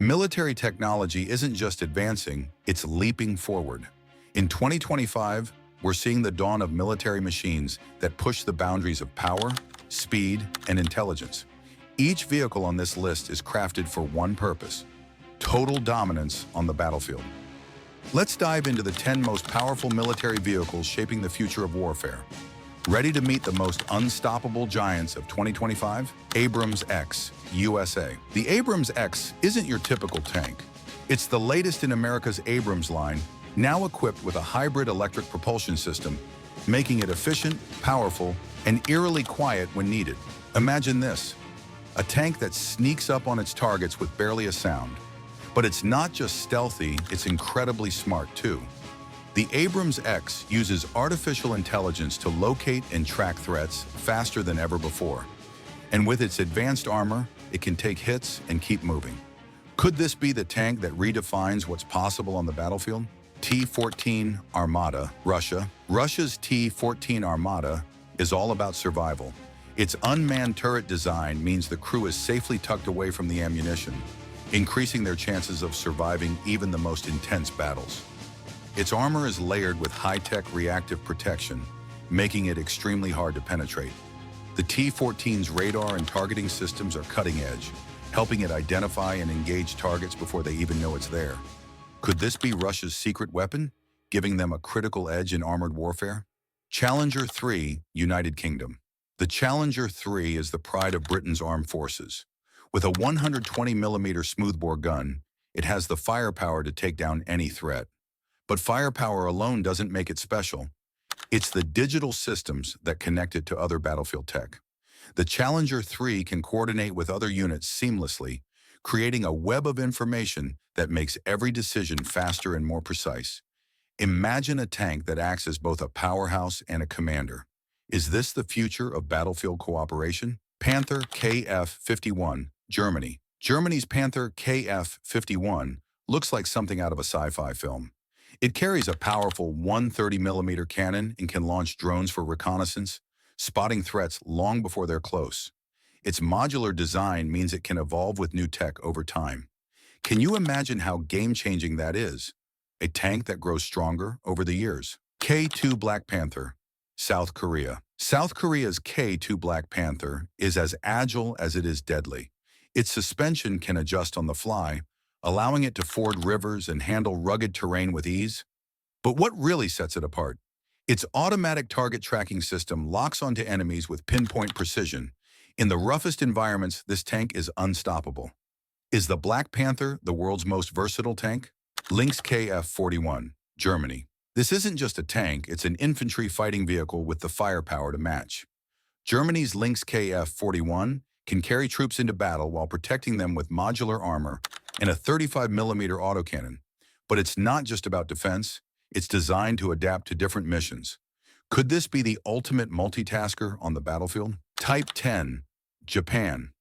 Military technology isn't just advancing, it's leaping forward. In 2025, we're seeing the dawn of military machines that push the boundaries of power, speed, and intelligence. Each vehicle on this list is crafted for one purpose: total dominance on the battlefield. Let's dive into the 10 most powerful military vehicles shaping the future of warfare. Ready to meet the most unstoppable giants of 2025? Abrams X, USA. The Abrams X isn't your typical tank. It's the latest in America's Abrams line, now equipped with a hybrid electric propulsion system, making it efficient, powerful, and eerily quiet when needed. Imagine this: a tank that sneaks up on its targets with barely a sound. But it's not just stealthy, it's incredibly smart too. The Abrams X uses artificial intelligence to locate and track threats faster than ever before. And with its advanced armor, it can take hits and keep moving. Could this be the tank that redefines what's possible on the battlefield? T-14 Armata, Russia. Russia's T-14 Armata is all about survival. Its unmanned turret design means the crew is safely tucked away from the ammunition, increasing their chances of surviving even the most intense battles. Its armor is layered with high-tech reactive protection, making it extremely hard to penetrate. The T-14's radar and targeting systems are cutting-edge, helping it identify and engage targets before they even know it's there. Could this be Russia's secret weapon, giving them a critical edge in armored warfare? Challenger 3, United Kingdom. The Challenger 3 is the pride of Britain's armed forces. With a 120mm smoothbore gun, it has the firepower to take down any threat. But firepower alone doesn't make it special. It's the digital systems that connect it to other battlefield tech. The Challenger 3 can coordinate with other units seamlessly, creating a web of information that makes every decision faster and more precise. Imagine a tank that acts as both a powerhouse and a commander. Is this the future of battlefield cooperation? Panther KF-51, Germany. Germany's Panther KF-51 looks like something out of a sci-fi film. It carries a powerful 130mm cannon and can launch drones for reconnaissance, spotting threats long before they're close. Its modular design means it can evolve with new tech over time. Can you imagine how game-changing that is? A tank that grows stronger over the years. K2 Black Panther, South Korea. South Korea's K2 Black Panther is as agile as it is deadly. Its suspension can adjust on the fly, allowing it to ford rivers and handle rugged terrain with ease. But what really sets it apart? Its automatic target tracking system locks onto enemies with pinpoint precision. In the roughest environments, this tank is unstoppable. Is the Black Panther the world's most versatile tank? Lynx KF-41, Germany. This isn't just a tank, it's an infantry fighting vehicle with the firepower to match. Germany's Lynx KF-41 can carry troops into battle while protecting them with modular armor and a 35mm autocannon. But it's not just about defense, it's designed to adapt to different missions. Could this be the ultimate multitasker on the battlefield? Type 10, Japan.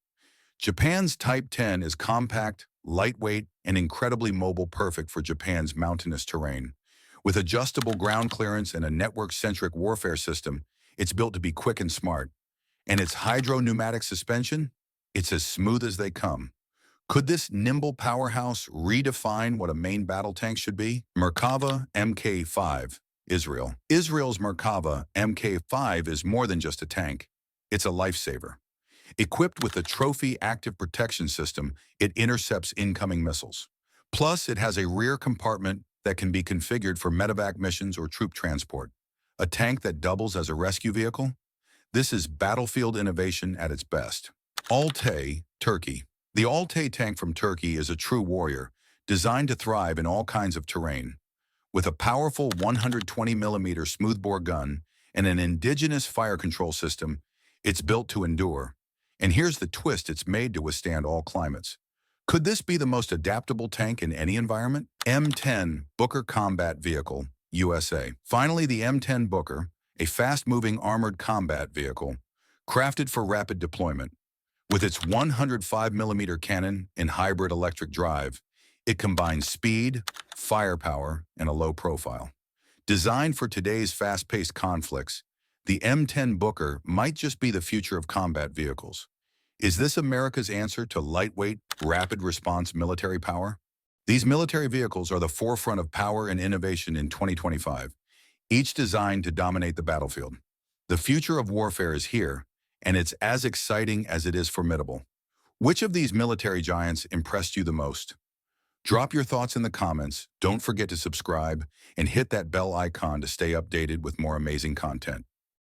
Japan's Type 10 is compact, lightweight, and incredibly mobile, perfect for Japan's mountainous terrain. With adjustable ground clearance and a network-centric warfare system, it's built to be quick and smart. And its hydro-pneumatic suspension? It's as smooth as they come. Could this nimble powerhouse redefine what a main battle tank should be? Merkava Mk5, Israel. Israel's Merkava Mk5 is more than just a tank. It's a lifesaver. Equipped with a trophy active protection system, it intercepts incoming missiles. Plus, it has a rear compartment that can be configured for medevac missions or troop transport. A tank that doubles as a rescue vehicle? This is battlefield innovation at its best. Altay, Turkey. The Altay tank from Turkey is a true warrior, designed to thrive in all kinds of terrain. With a powerful 120mm smoothbore gun and an indigenous fire control system, it's built to endure. And here's the twist: it's made to withstand all climates. Could this be the most adaptable tank in any environment? M10 Booker Combat Vehicle, USA. Finally, the M10 Booker, a fast-moving armored combat vehicle, crafted for rapid deployment. With its 105mm cannon and hybrid electric drive, it combines speed, firepower, and a low profile. Designed for today's fast-paced conflicts, the M10 Booker might just be the future of combat vehicles. Is this America's answer to lightweight, rapid response military power? These military vehicles are the forefront of power and innovation in 2025, each designed to dominate the battlefield. The future of warfare is here, and it's as exciting as it is formidable. Which of these military giants impressed you the most? Drop your thoughts in the comments, don't forget to subscribe, and hit that bell icon to stay updated with more amazing content.